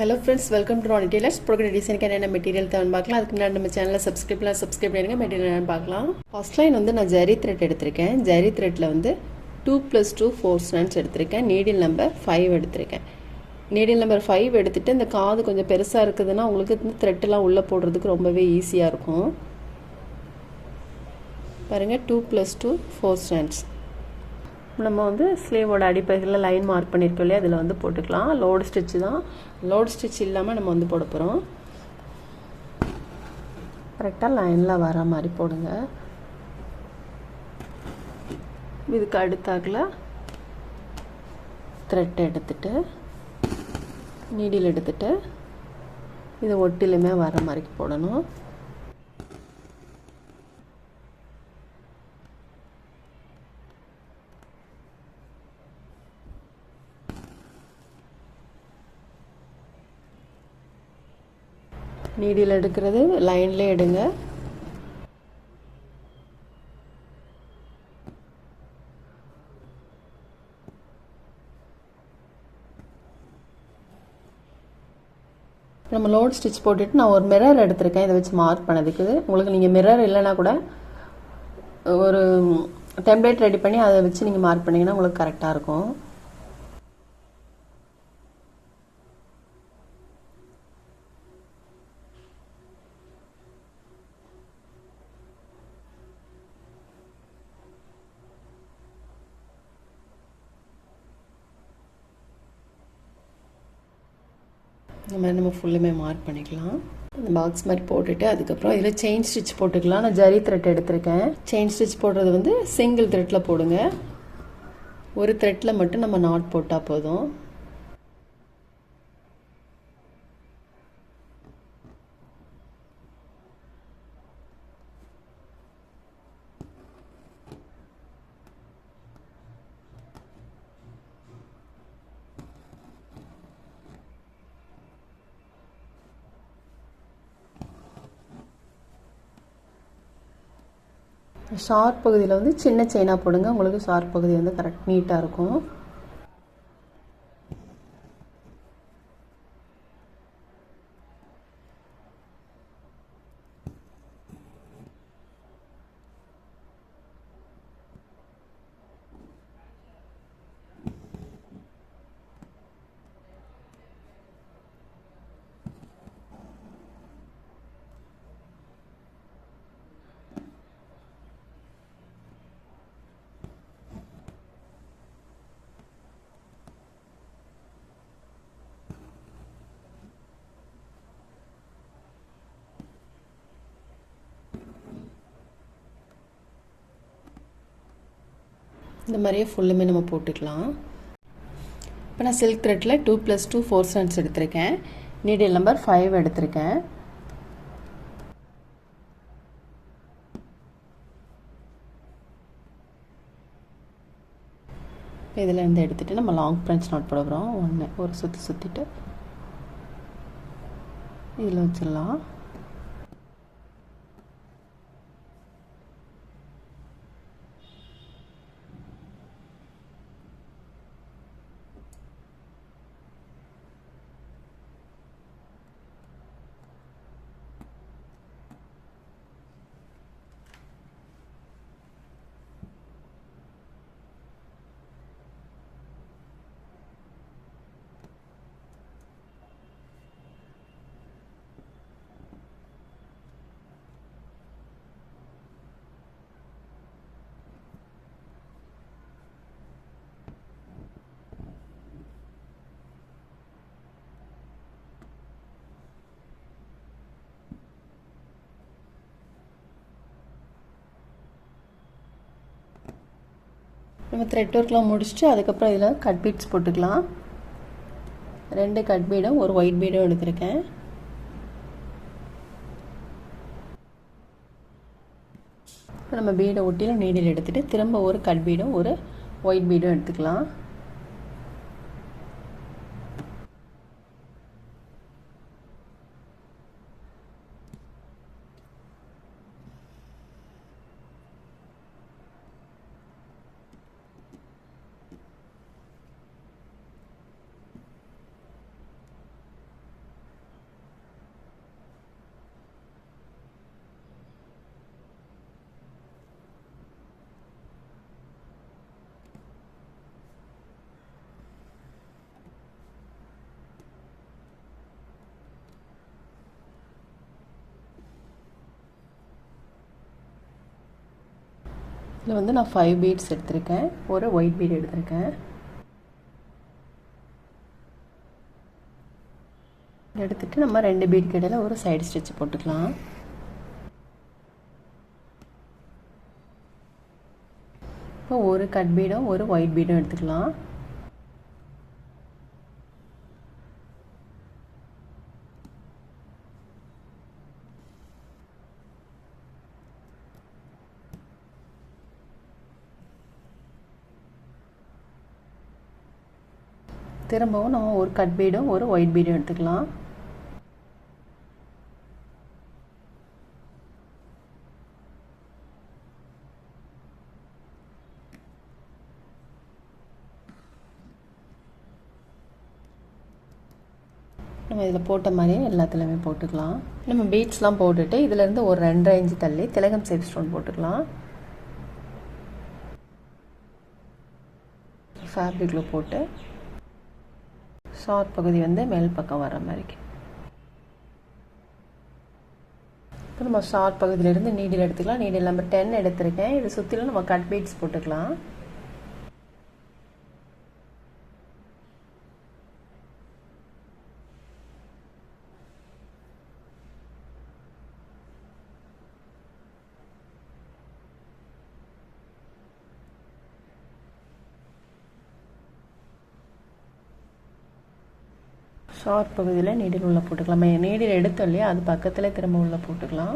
Hello friends, welcome to Ronnie Tailors. Product design க்கு என்ன material தேவைன்னு பார்க்கலாம். அதுக்கு முன்னாடி நம்ம சேனலை சப்ஸ்கிரைப் பண்ணுங்க. மெட்டீரியல் என்னன்னு பார்க்கலாம். ஃபர்ஸ்ட் லைன் வந்து நான் ஜரி த்ரெட் எடுத்திருக்கேன். ஜரி த்ரெட்ல வந்து 2+2 4 strands எடுத்திருக்கேன். நீடில் நம்பர் 5 எடுத்திருக்கேன். நீடில் நம்பர் 5 எடுத்துட்டு இந்த காது கொஞ்சம் பெருசா இருக்குதுன்னா உங்களுக்கு இந்த த்ரெட் எல்லாம் உள்ள போடுறதுக்கு ரொம்பவே ஈஸியா இருக்கும். பாருங்க 2+2 4 strands. நம்ம வந்து ஸ்லீவோட அடிப்பகுதியில் லைன் மார்க் பண்ணியிருக்கோம் இல்லையா, அதில் வந்து போட்டுக்கலாம். லோடு ஸ்டிச் தான், லோடு ஸ்டிச் இல்லாமல் நம்ம வந்து போட போகிறோம். கரெக்டாக லைனில் வர மாதிரி போடுங்க. இதுக்கு அடுத்தாக்கில் த்ரெட் எடுத்துட்டு நீடில் எடுத்துட்டு இதை ஒட்டிலுமே வர மாதிரி போடணும். நீடில் எடுக்கிறது லைன்லேயே எடுங்க. நம்ம லோட் ஸ்டிச் போட்டுட்டு நான் ஒரு மிரர் எடுத்திருக்கேன். இதை வச்சு மார்க் பண்ணதுக்கு. உங்களுக்கு நீங்கள் மிரர் இல்லைன்னா கூட ஒரு டெம்ப்ளேட் ரெடி பண்ணி அதை வச்சு நீங்கள் மார்க் பண்ணிங்கன்னா உங்களுக்கு கரெக்டாக இருக்கும். இந்த மாதிரி நம்ம ஃபுல்லுமே மார்க் பண்ணிக்கலாம். இந்த பாக்ஸ் மாதிரி போட்டுட்டு அதுக்கப்புறம் இதில் செயின் ஸ்டிச் போட்டுக்கலாம். நான் ஜரி த்ரெட் எடுத்திருக்கேன். செயின் ஸ்டிச் போடுறது வந்து சிங்கிள் த்ரெட்டில் போடுங்க. ஒரு த்ரெட்டில் மட்டும் நம்ம நாட் போட்டால் போதும். ஷார்ப் பகுதியில் வந்து சின்ன செயினாக போடுங்க. உங்களுக்கு ஷார்ப் பகுதி வந்து கரெக்ட் நீட்டாக இருக்கும். இந்த மாதிரியே ஃபுல்லுமே நம்ம போட்டுக்கலாம். இப்போ நான் சில்க் த்ரெட்டில் 2+2 4 strands எடுத்திருக்கேன். நீடில் நம்பர் 5 எடுத்திருக்கேன். இதில் இருந்து எடுத்துகிட்டு நம்ம லாங் ஃப்ரெஞ்ச் நாட் போட போகிறோம். ஒரு சுற்றிட்டு இதில் வச்சிடலாம். நம்ம த்ரெட் ஒர்க்லாம் முடிச்சுட்டு அதுக்கப்புறம் இதில் கட் பீட்ஸ் போட்டுக்கலாம். 2 கட் பீடும் ஒரு ஒயிட் பீடும் எடுத்திருக்கேன். நம்ம பீடை ஒட்டியில் நீடில் எடுத்துகிட்டு திரும்ப ஒரு கட் பீடும் ஒரு ஒயிட் பீடும் எடுத்துக்கலாம். இதில் வந்து நான் 5 பீட்ஸ் எடுத்திருக்கேன், ஒரு ஒயிட் பீட் எடுத்திருக்கேன். எடுத்துகிட்டு நம்ம 2 பீட் இடையில ஒரு சைடு ஸ்டிச் போட்டுக்கலாம். இப்போ ஒரு கட் பீடும் ஒரு ஒயிட் பீடும் எடுத்துக்கலாம். திரும்பவும் நம்ம ஒரு கட் பீடும் ஒரு ஒயிட் பீடும் எடுத்துக்கலாம். நம்ம இதில் போட்ட மாதிரியே எல்லாத்துலேயுமே போட்டுக்கலாம். நம்ம பீட்ஸ்லாம் போட்டுட்டு இதிலேருந்து ஒரு 2.5 இன்ச்சு தள்ளி திலகம் சேப் ஸ்டோன் போட்டுக்கலாம். ஃபேப்ரிக்கில் போட்டு ஷார்ட் பகுதி வந்து மேல் பக்கம் வர மாதிரி. இப்போ நம்ம ஷார்ட் பகுதியிலேருந்து நீடில் எடுத்துக்கலாம். நீடில் நம்பர் 10 எடுத்திருக்கேன். இது சுற்றிலும் நம்ம கட் பீட்ஸ் போட்டுக்கலாம். ஷார்ட் பகுதியில் நீடில் உள்ளே போட்டுக்கலாம். நீடில் எடுத்தோம் இல்லையா, அது பக்கத்தில் திரும்ப உள்ளே போட்டுக்கலாம்.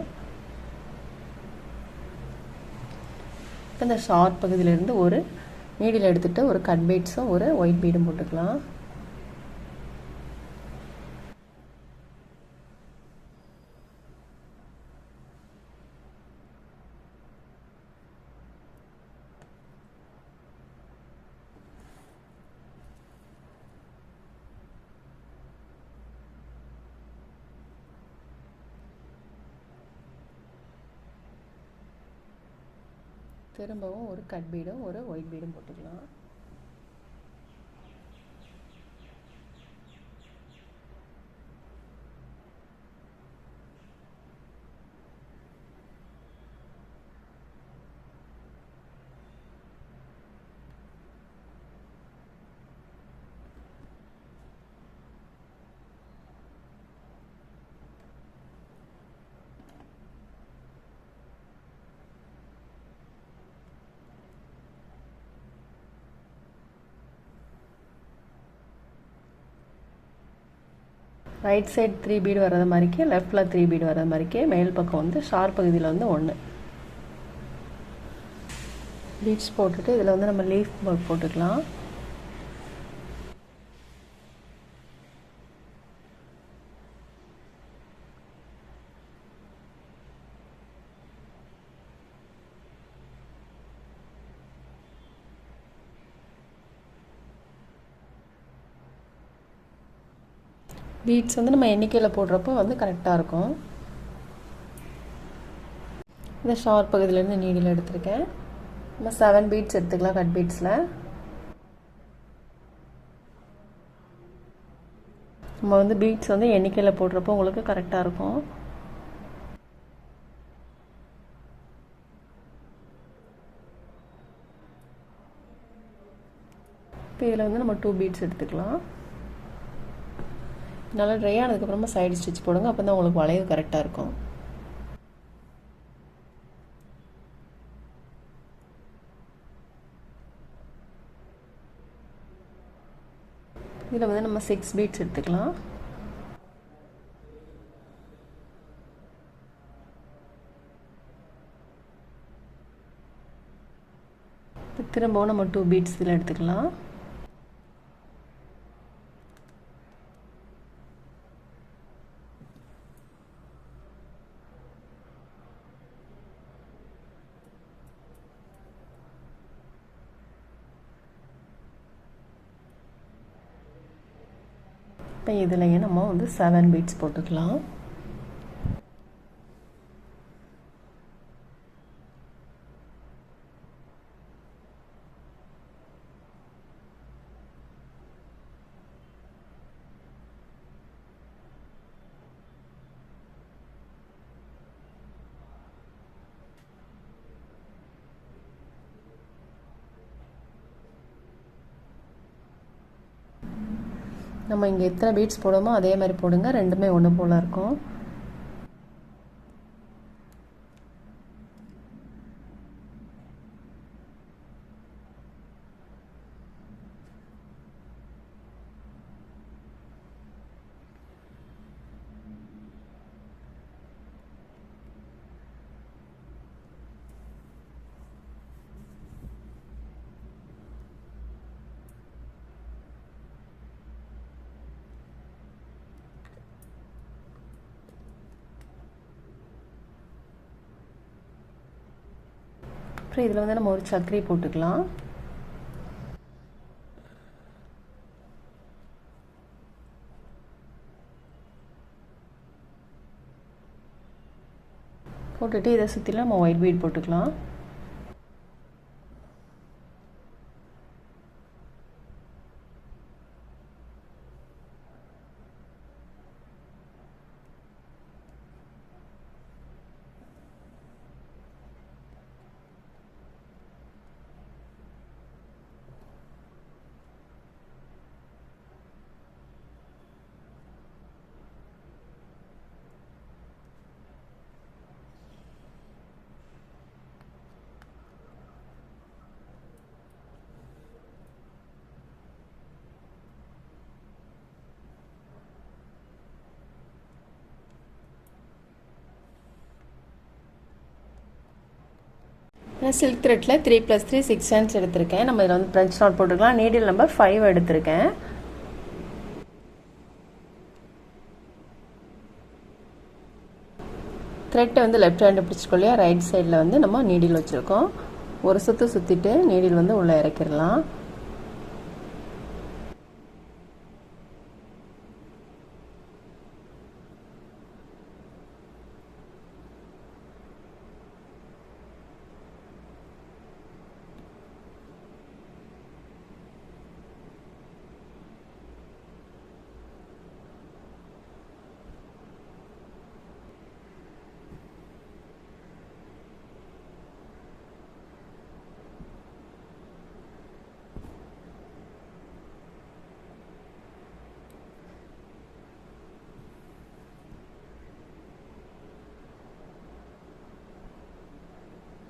இப்போ இந்த ஷார்ட் பகுதியிலேருந்து ஒரு நீடில் எடுத்துகிட்டு ஒரு கட் பீட்ஸும் ஒரு ஒயிட் பீடும் போட்டுக்கலாம். திரும்பவும் ஒரு கட் பீடும் ஒரு ஒயிட் பீடும் போட்டுக்கலாம். ரைட் சைடு 3 பீடு வர்றது மாதிரிக்கே, லெஃப்டில் 3 பீடு வர்றது மாதிரிக்கே, மேல் பக்கம் வந்து ஷார்ப் பகுதியில் வந்து 1 பீட்ஸ் போட்டுட்டு இதில் வந்து நம்ம லீஃப் போட்டுக்கலாம். பீட்ஸ் வந்து நம்ம எண்ணிக்கையில் போடுறப்போ வந்து கரெக்டாக இருக்கும். இந்த ஷார்ப் பகுதியிலேருந்து நீடில் எடுத்திருக்கேன். நம்ம 7 பீட்ஸ் எடுத்துக்கலாம் கட் பீட்ஸில். நம்ம வந்து பீட்ஸ் வந்து எண்ணிக்கையில் போடுறப்போ உங்களுக்கு கரெக்டாக இருக்கும். இப்போ இதில் வந்து நம்ம 2 பீட்ஸ் எடுத்துக்கலாம். நல்லா ட்ரை ஆனதுக்கப்புறமா சைடு ஸ்டிச் போடுங்க, அப்போ தான் உங்களுக்கு வளைவு கரெக்டாக இருக்கும். இதில் வந்து நம்ம 6 பீட்ஸ் எடுத்துக்கலாம். திரும்பவும் நம்ம 2 பீட்ஸ் இதில் எடுத்துக்கலாம். இப்போ இதுலேயே நம்ம வந்து 7 பீட்ஸ் போட்டுக்கலாம். நம்ம இங்கே எத்தனை பீட்ஸ் போடுமோ அதே மாதிரி போடுங்க, ரெண்டுமே ஒன்று போல் இருக்கும். அப்புறம் இதில் வந்து நம்ம ஒரு சர்க்கரை போட்டுக்கலாம். போட்டுட்டு இதை சுற்றிலும் நம்ம ஒயிட் பீட் போட்டுக்கலாம். நான் சில்க் த்ரெட்டில் 3+3 6 strands எடுத்திருக்கேன். நம்ம இதில் வந்து ஃப்ரெஞ்ச் நாட் போட்டுக்கலாம். நீடில் நம்பர் 5 எடுத்திருக்கேன். த்ரெட்டை வந்து லெஃப்ட் ஹேண்டு பிடிச்சிக்கொள்ளையா, ரைட் சைடில் வந்து நம்ம நீடில் வச்சுருக்கோம். ஒரு சுற்று சுற்றிட்டு நீடில் வந்து உள்ளே இறக்கிடலாம்.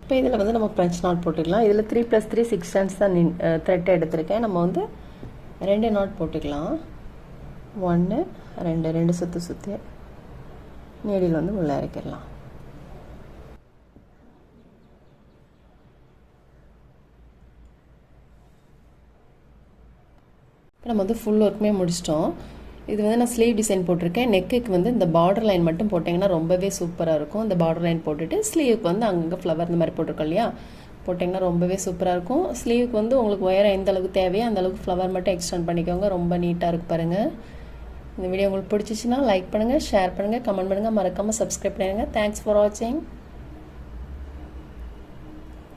இப்போ இதில் வந்து நம்ம ஃப்ரெஞ்ச் நாட் போட்டுக்கலாம். இதில் 3+3 6 strands தான் த்ரெட் எடுத்திருக்கேன். நம்ம வந்து 2 நாட் போட்டுக்கலாம். 1 2 சுற்று சுற்றி நீடில் வந்து உள்ளே இறக்கிடலாம். இப்போ நம்ம வந்து ஃபுல் ஒர்க்குமே முடிச்சிட்டோம். இது வந்து நான் ஸ்லீவ் டிசைன் போட்டிருக்கேன். நெக்குக்கு வந்து இந்த பார்டர் லைன் மட்டும் போட்டிங்கன்னா ரொம்பவே சூப்பராக இருக்கும். இந்த பார்டர் லைன் போட்டுட்டு ஸ்லீவுக்கு வந்து அங்கங்கே ஃப்ளவர் இந்த மாதிரி போட்டிருக்கோம் இல்லையா, போட்டிங்கன்னா ரொம்பவே சூப்பராக இருக்கும். ஸ்லீவுக்கு வந்து உங்களுக்கு உயரம் எந்த அளவுக்கு தேவையோ அந்த அளவுக்கு ஃப்ளவர் மட்டும் எக்ஸ்டெண்ட் பண்ணிக்கோங்க. ரொம்ப நீட்டாக இருக்கு பாருங்கள். இந்த வீடியோ உங்களுக்கு பிடிச்சிச்சின்னா லைக் பண்ணுங்கள், ஷேர் பண்ணுங்கள், கமெண்ட் பண்ணுங்கள், மறக்காமல் சப்ஸ்கிரைப் பண்ணுங்கள். தேங்க்ஸ் ஃபார் வாட்சிங்.